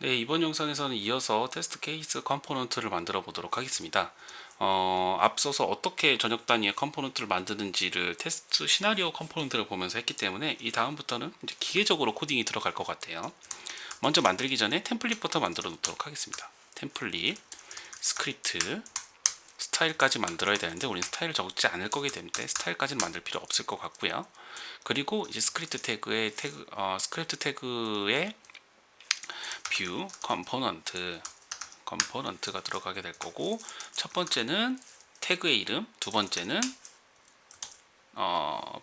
네, 이번 영상에서는 이어서 테스트 케이스 컴포넌트를 만들어 보도록 하겠습니다. 앞서서 어떻게 전역 단위의 컴포넌트를 만드는지를 테스트 시나리오 컴포넌트를 보면서 했기 때문에 이 다음부터는 이제 기계적으로 코딩이 들어갈 것 같아요. 먼저 만들기 전에 템플릿부터 만들어 놓도록 하겠습니다. 템플릿, 스크립트, 스타일까지 만들어야 되는데 우리는 스타일을 적지 않을 거기 때문에 스타일까지는 만들 필요 없을 것 같고요. 그리고 이제 스크립트 태그에 뷰 컴포넌트가 들어가게 될 거고, 첫 번째는 태그의 이름, 두 번째는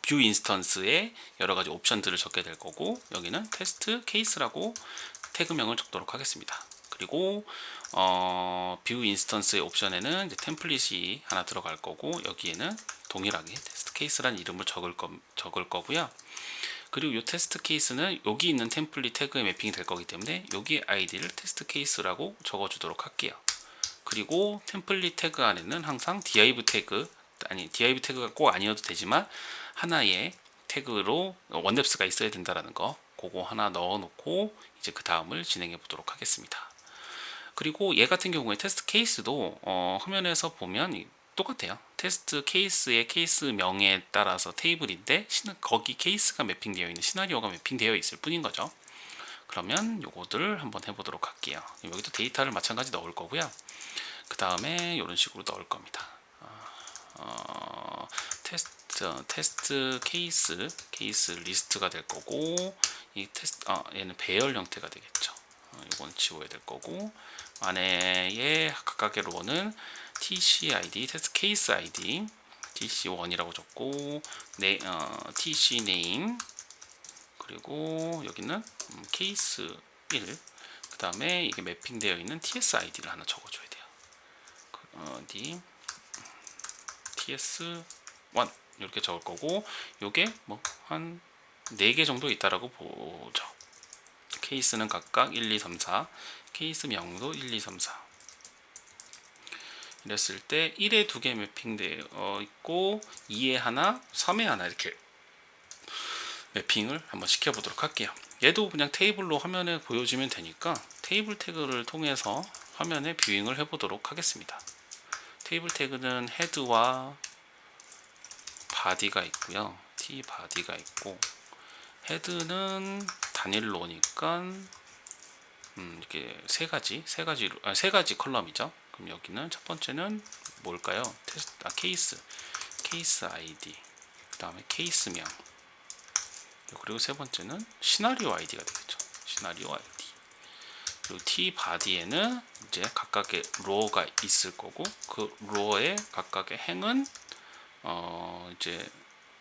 뷰 인스턴스에 여러 가지 옵션들을 적게 될 거고, 여기는 테스트 케이스라고 태그명을 적도록 하겠습니다. 그리고 뷰 인스턴스의 옵션에는 이제 템플릿이 하나 들어갈 거고, 여기에는 동일하게 테스트 케이스라는 이름을 적을 거고요. 그리고 이 테스트 케이스는 여기 있는 템플릿 태그에 매핑이 될 거기 때문에 여기 아이디를 테스트 케이스라고 적어주도록 할게요. 그리고 템플릿 태그 안에는 항상 div 태그가 꼭 아니어도 되지만 하나의 태그로 원뎁스가 있어야 된다라는 거, 그거 하나 넣어놓고 이제 그 다음을 진행해 보도록 하겠습니다. 그리고 얘 같은 경우에 테스트 케이스도 화면에서 보면 똑같아요. 테스트 케이스의 케이스명에 따라서 테이블인데 거기 케이스가 매핑되어 있는 시나리오가 매핑되어 있을 뿐인 거죠. 그러면 요거들을 한번 해보도록 할게요. 여기도 데이터를 마찬가지 넣을 거고요. 그 다음에 이런 식으로 넣을 겁니다. 테스트 케이스 리스트가 될 거고, 이 얘는 배열 형태가 되겠죠. 이건 지워야 될 거고, 안에의 각각의 로는 tcid 테스트 케이스 id tc1이라고 적고, tc name, 그리고 여기는 케이스 1, 그 다음에 이게 매핑되어 있는 ts id를 하나 적어줘야 돼요. 어디 ts1 이렇게 적을 거고, 요게 뭐 한 4개 정도 있다라고 보죠. 케이스는 각각 1, 2, 3, 4, 케이스 명도 1, 2, 3, 4. 이랬을 때 1에 2개 매핑되어 있고 2에 하나, 3에 하나 이렇게 매핑을 한번 시켜보도록 할게요. 얘도 그냥 테이블로 화면에 보여주면 되니까 테이블 태그를 통해서 화면에 뷰잉을 해보도록 하겠습니다. 테이블 태그는 헤드와 바디가 있고요. t 바디가 있고, 헤드는 단일로니까 이렇게 세 가지 컬럼이죠. 그럼 여기는 첫 번째는 뭘까요? 케이스 아이디, 그 다음에 케이스명, 그리고 세 번째는 시나리오 아이디가 되겠죠. 시나리오 아이디. 그리고 t 바디에는 이제 각각의 로어가 있을 거고, 그 로어의 각각의 행은 이제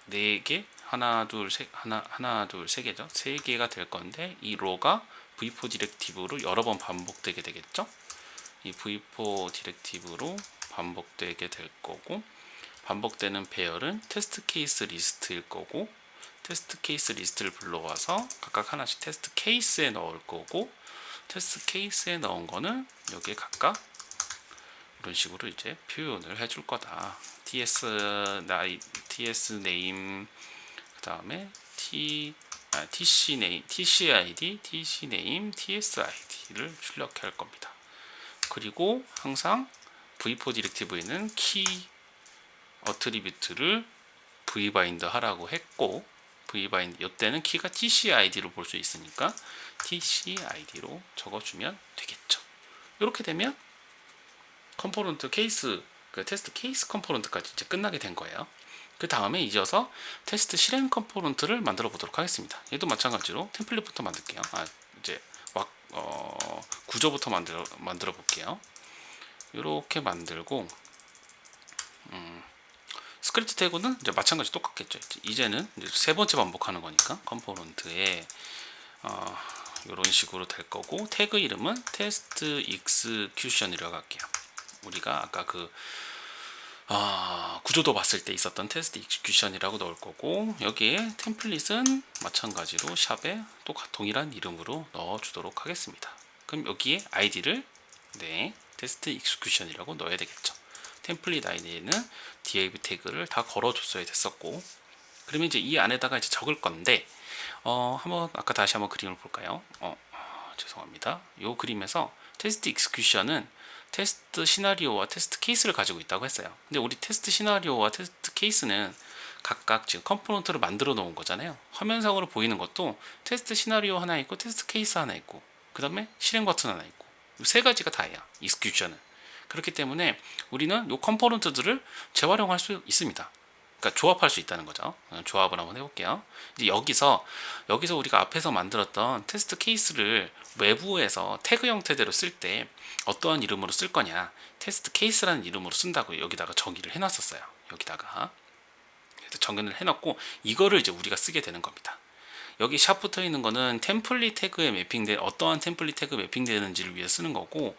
4개, 하나 둘 세 개죠. 3개가 될 건데, 이 로가 v4 디렉티브로 여러 번 반복되게 되겠죠. 이 v4 디렉티브로 반복되게 될 거고, 반복되는 배열은 테스트 케이스 리스트일 거고, 테스트 케이스 리스트를 불러와서 각각 하나씩 테스트 케이스에 넣을 거고, 테스트 케이스에 넣은 거는 여기에 각각 이런 식으로 이제 표현을 해줄 거다. TS name, 그 다음에 TC name, TC ID, TC name, TS ID를 출력할 겁니다. 그리고 항상 v4 디렉티브에는 키 어트리뷰트를 vbind 하라고 했고, vbind 이때는 키가 tc id로 볼 수 있으니까 tc id로 적어주면 되겠죠. 이렇게 되면 컴포넌트 케이스, 그 테스트 케이스 컴포넌트까지 이제 끝나게 된 거예요. 그 다음에 이어서 테스트 실행 컴포넌트를 만들어 보도록 하겠습니다. 얘도 마찬가지로 템플릿부터 만들게요. 이제 구조부터 만들어 볼게요. 이렇게 만들고, 스크립트 태그는 이제 마찬가지 똑같겠죠. 이제는 이제 세 번째 반복하는 거니까 컴포넌트에 이런 식으로 될 거고, 태그 이름은 테스트 익스큐션이라고 할게요. 우리가 아까 그 구조도 봤을 때 있었던 테스트 익스큐션이라고 넣을 거고, 여기에 템플릿은 마찬가지로 샵에 동일한 이름으로 넣어 주도록 하겠습니다. 그럼 여기에 아이디를 테스트 익스큐션이라고 넣어야 되겠죠. 템플릿 아이디에는 div 태그를 다 걸어줬어야 됐었고, 그러면 이제 이 안에다가 이제 적을 건데, 한번 아까 다시 한번 그림을 볼까요? 죄송합니다. 이 그림에서 테스트 익스큐션은 테스트 시나리오와 테스트 케이스를 가지고 있다고 했어요. 근데 우리 테스트 시나리오와 테스트 케이스는 각각 지금 컴포넌트를 만들어 놓은 거잖아요. 화면상으로 보이는 것도 테스트 시나리오 하나 있고 테스트 케이스 하나 있고 그 다음에 실행 버튼 하나 있고 세 가지가 다예요. 익스큐션은. 그렇기 때문에 우리는 이 컴포넌트들을 재활용할 수 있습니다. 그러니까 조합할 수 있다는 거죠. 조합을 한번 해볼게요. 이제 여기서 우리가 앞에서 만들었던 테스트 케이스를 외부에서 태그 형태대로 쓸 때 어떠한 이름으로 쓸 거냐, 테스트 케이스라는 이름으로 쓴다고 여기다가 정의를 해놨었어요. 여기다가 정의를 해놨고 이거를 이제 우리가 쓰게 되는 겁니다. 여기 샵 붙어 있는 거는 템플릿 태그에 매핑된 어떠한 템플릿 태그 매핑되는지를 위해 쓰는 거고,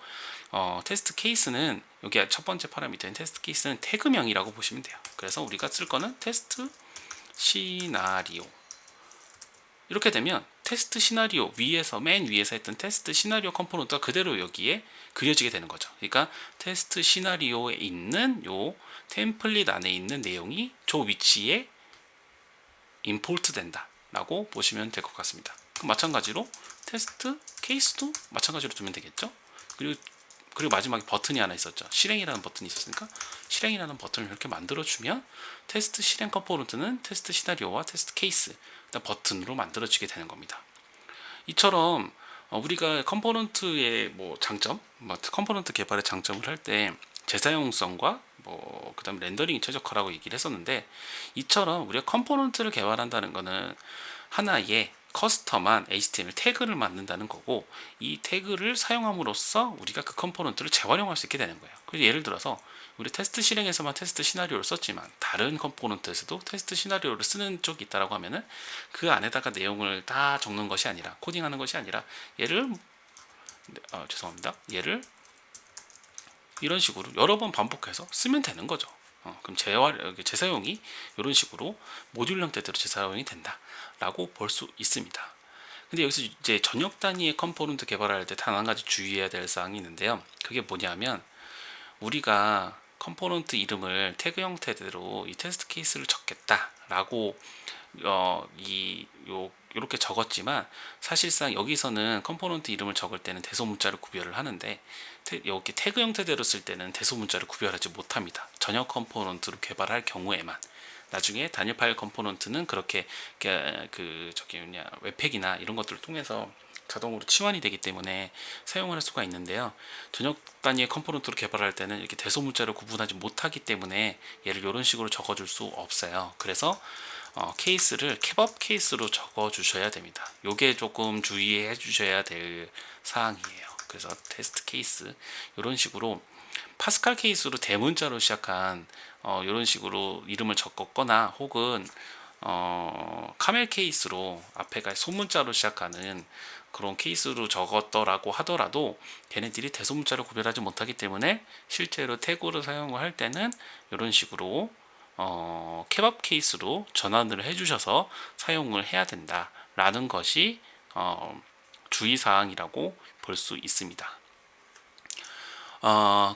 테스트 케이스는 여기 첫 번째 파라미터인 테스트 케이스는 태그명이라고 보시면 돼요. 그래서 우리가 쓸 거는 테스트 시나리오. 이렇게 되면 테스트 시나리오 위에서 맨 위에서 했던 테스트 시나리오 컴포넌트가 그대로 여기에 그려지게 되는 거죠. 그러니까 테스트 시나리오에 있는 요 템플릿 안에 있는 내용이 저 위치에 임포트 된다 라고 보시면 될 것 같습니다. 그럼 마찬가지로 테스트 케이스도 마찬가지로 두면 되겠죠. 그리고 마지막에 버튼이 하나 있었죠. 실행이라는 버튼이 있었으니까 실행이라는 버튼을 이렇게 만들어 주면 테스트 실행 컴포넌트는 테스트 시나리오와 테스트 케이스 버튼으로 만들어지게 되는 겁니다. 이처럼 우리가 컴포넌트의 장점, 컴포넌트 개발의 장점을 할 때 재사용성과 그다음 렌더링이 최적화라고 얘기를 했었는데, 이처럼 우리가 컴포넌트를 개발한다는 거는 하나의 커스텀한 HTML 태그를 만든다는 거고, 이 태그를 사용함으로써 우리가 그 컴포넌트를 재활용할 수 있게 되는 거예요. 그래서 예를 들어서 우리 테스트 실행에서만 테스트 시나리오를 썼지만 다른 컴포넌트에서도 테스트 시나리오를 쓰는 쪽이 있다라고 하면은 그 안에다가 내용을 다 적는 것이 아니라, 코딩하는 것이 아니라 얘를 이런 식으로 여러 번 반복해서 쓰면 되는 거죠. 그럼 재사용이 이런 식으로 모듈 형태대로 재사용이 된다라고 볼 수 있습니다. 근데 여기서 이제 전역 단위의 컴포넌트 개발할 때 단 한 가지 주의해야 될 사항이 있는데요. 그게 뭐냐면, 우리가 컴포넌트 이름을 태그 형태대로 이 테스트 케이스를 적겠다라고 이렇게 적었지만, 사실상 여기서는 컴포넌트 이름을 적을 때는 대소문자를 구별을 하는데 여기 태그 형태대로 쓸 때는 대소문자를 구별하지 못합니다. 전역 컴포넌트로 개발할 경우에만. 나중에 단일 파일 컴포넌트는 그렇게 웹팩이나 이런 것들을 통해서 자동으로 치환이 되기 때문에 사용을 할 수가 있는데요. 전역 단위의 컴포넌트로 개발할 때는 이렇게 대소문자를 구분하지 못하기 때문에 얘를 이런 식으로 적어줄 수 없어요. 그래서 케이스를 캡업 케이스로 적어 주셔야 됩니다. 요게 조금 주의해 주셔야 될 사항이에요. 그래서 테스트 케이스 이런 식으로 파스칼 케이스로 대문자로 시작한 이런 식으로 이름을 적었거나, 혹은 카멜 케이스로 앞에가 소문자로 시작하는 그런 케이스로 적었더라고 하더라도 걔네들이 대소문자를 구별하지 못하기 때문에 실제로 태그를 사용을 할 때는 이런 식으로 캡업 케이스로 전환을 해주셔서 사용을 해야 된다라는 것이 주의사항이라고 볼 수 있습니다.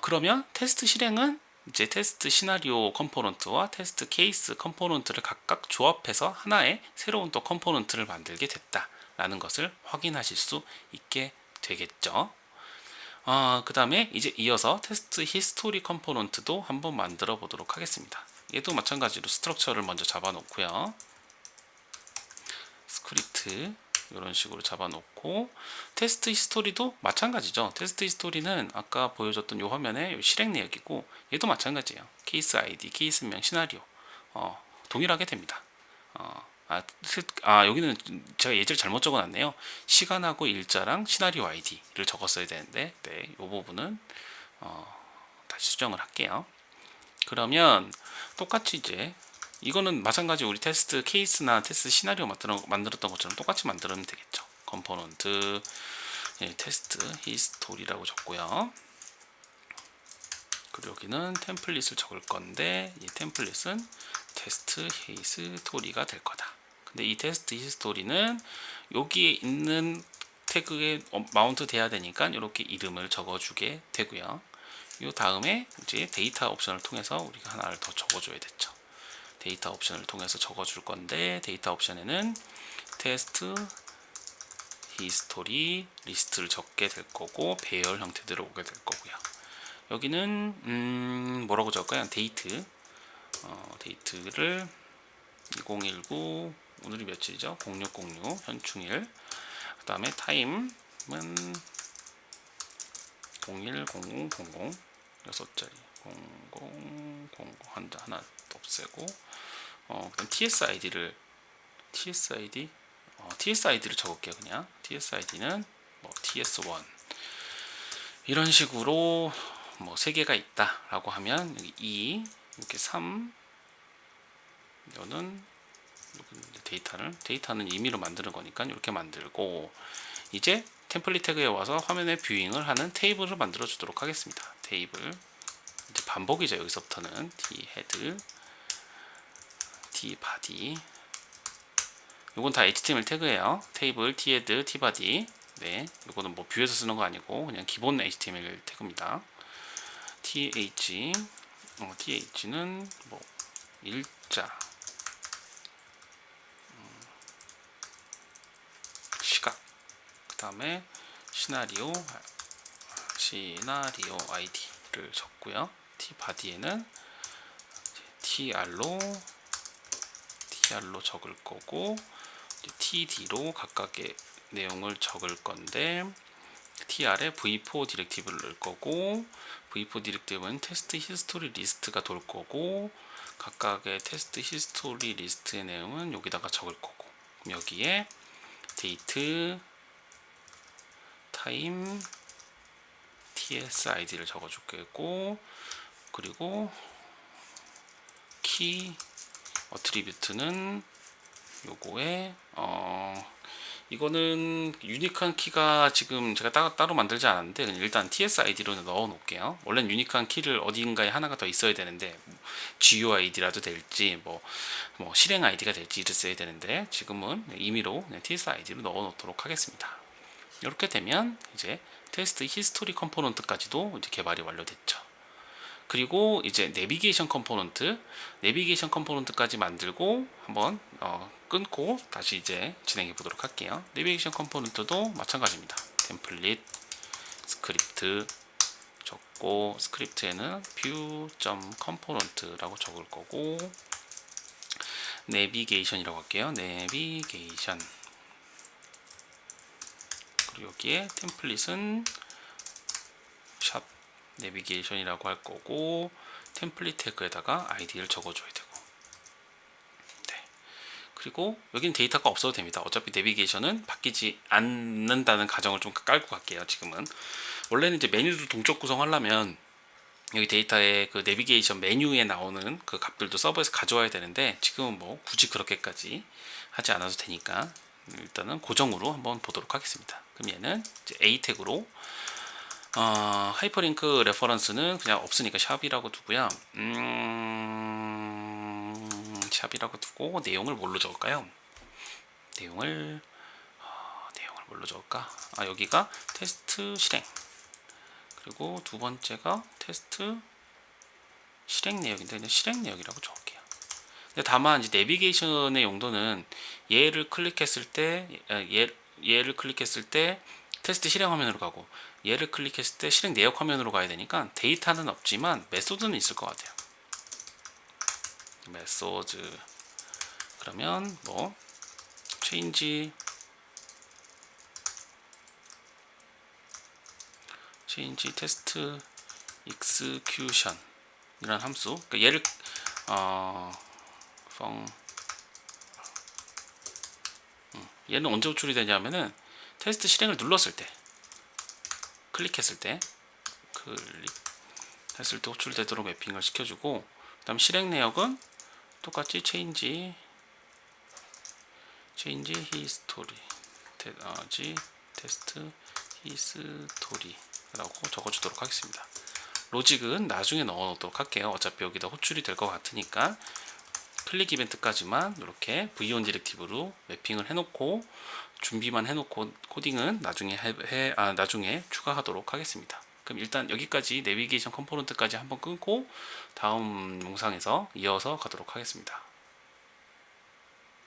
그러면 테스트 실행은 이제 테스트 시나리오 컴포넌트와 테스트 케이스 컴포넌트를 각각 조합해서 하나의 새로운 또 컴포넌트를 만들게 됐다라는 것을 확인하실 수 있게 되겠죠. 그 다음에 이제 이어서 테스트 히스토리 컴포넌트도 한번 만들어 보도록 하겠습니다. 얘도 마찬가지로 스트럭처를 먼저 잡아 놓고요. 스크립트 이런 식으로 잡아놓고, 테스트 히스토리도 마찬가지죠. 테스트 히스토리는 아까 보여줬던 이 화면의 실행 내역이고, 얘도 마찬가지예요. 케이스 아이디, 케이스명, 시나리오 동일하게 됩니다. 여기는 제가 예제를 잘못 적어놨네요. 시간하고 일자랑 시나리오 아이디를 적었어야 되는데, 이 부분은 다시 수정을 할게요. 그러면 똑같이 이제 이거는 마찬가지 우리 테스트 케이스나 테스트 시나리오 만들었던 것처럼 똑같이 만들면 되겠죠. 컴포넌트 테스트 히스토리라고 적고요. 그리고 여기는 템플릿을 적을 건데, 이 템플릿은 테스트 히스토리가 될 거다. 근데 이 테스트 히스토리는 여기에 있는 태그에 마운트 돼야 되니까 이렇게 이름을 적어주게 되고요. 이 다음에 이제 데이터 옵션을 통해서 우리가 하나를 더 적어줘야 됐죠. 데이터 옵션을 통해서 적어줄 건데, 데이터 옵션에는 테스트 히스토리 리스트를 적게 될 거고 배열 형태대로 오게 될 거고요. 여기는 뭐라고 적을까요? 데이트 데이트를 2019 오늘이 며칠이죠? 0606 현충일. 그 다음에 타임은 010000 6자리 0000 하나 없애고 그다음 TSID를 적을게요. 그냥 TSID는 뭐 TS1 이런 식으로 뭐 3개가 있다라고 하면 여기 2 이렇게 3 이거는 데이터는 임의로 만드는 거니까 이렇게 만들고 이제 템플릿 태그에 와서 화면에 뷰잉을 하는 테이블을 만들어 주도록 하겠습니다. 테이블 이제 반복이죠. 여기서부터는 t 헤드, t 바디 요건 다 HTML 태그예요. 테이블, t 헤드, t 바디 네, 요거는 뭐 뷰에서 쓰는 거 아니고 그냥 기본 HTML 태그입니다. th는 뭐 일자 시각 그 다음에 시나리오 ID를 적고요. t 바디에는 tr로 적을 거고 td로 각각의 내용을 적을 건데 tr에 v4 디렉티브를 넣을 거고 v4 디렉티브는 테스트 히스토리 리스트가 돌 거고 각각의 테스트 히스토리 리스트의 내용은 여기다가 적을 거고 그럼 여기에 데이트 타임 TSID를 적어줄게고 그리고 키 어트리뷰트는 요거에 이거는 유니크한 키가 지금 제가 따로 만들지 않았는데 일단 TSID로 넣어 놓을게요. 원래는 유니크한 키를 어딘가에 하나가 더 있어야 되는데 GUID라도 될지 뭐 실행 ID가 될지 이를 써야 되는데 지금은 임의로 TSID로 넣어 놓도록 하겠습니다. 이렇게 되면 이제 테스트 히스토리 컴포넌트까지도 이제 개발이 완료됐죠. 그리고 이제 내비게이션 컴포넌트까지 만들고 한번 끊고 다시 이제 진행해 보도록 할게요. 내비게이션 컴포넌트도 마찬가지입니다. 템플릿 스크립트 적고 스크립트에는 view.component라고 적을 거고 내비게이션이라고 할게요. 내비게이션 그리고 여기에 템플릿은 샵 내비게이션이라고 할 거고 템플릿 태그에다가 아이디를 적어줘야 되고 네. 그리고 여기는 데이터가 없어도 됩니다. 어차피 내비게이션은 바뀌지 않는다는 가정을 좀 깔고 갈게요. 지금은 원래는 이제 메뉴를 동적 구성하려면 여기 데이터에 그 내비게이션 메뉴에 나오는 그 값들도 서버에서 가져와야 되는데 지금은 뭐 굳이 그렇게까지 하지 않아도 되니까 일단은 고정으로 한번 보도록 하겠습니다. 그럼 얘는 이제 A 태그로 하이퍼링크 레퍼런스는 그냥 없으니까 샵이라고 두고요. 샵이라고 두고 내용을 뭘로 적을까요? 내용을 뭘로 적을까? 여기가 테스트 실행 그리고 두 번째가 테스트 실행 내역인데 그냥 실행 내역이라고 적을게요. 근데 다만 이제 내비게이션의 용도는 얘를 클릭했을 때 테스트 실행 화면으로 가고 얘를 클릭했을 때 실행 내역 화면으로 가야 되니까 데이터는 없지만 메소드는 있을 것 같아요. 메소드 그러면 뭐 change test execution 이란 함수 그러니까 얘를 얘는 언제 호출이 되냐면은 테스트 실행을 눌렀을 때 클릭했을 때 호출되도록 매핑을 시켜주고 그 다음 실행 내역은 똑같이 change history test history 라고 적어주도록 하겠습니다. 로직은 나중에 넣어 놓도록 할게요. 어차피 여기다 호출이 될 것 같으니까 클릭 이벤트까지만 이렇게 v1 디렉티브로 매핑을 해놓고 준비만 해놓고 코딩은 나중에 추가하도록 하겠습니다. 그럼 일단 여기까지 내비게이션 컴포넌트까지 한번 끊고 다음 영상에서 이어서 가도록 하겠습니다.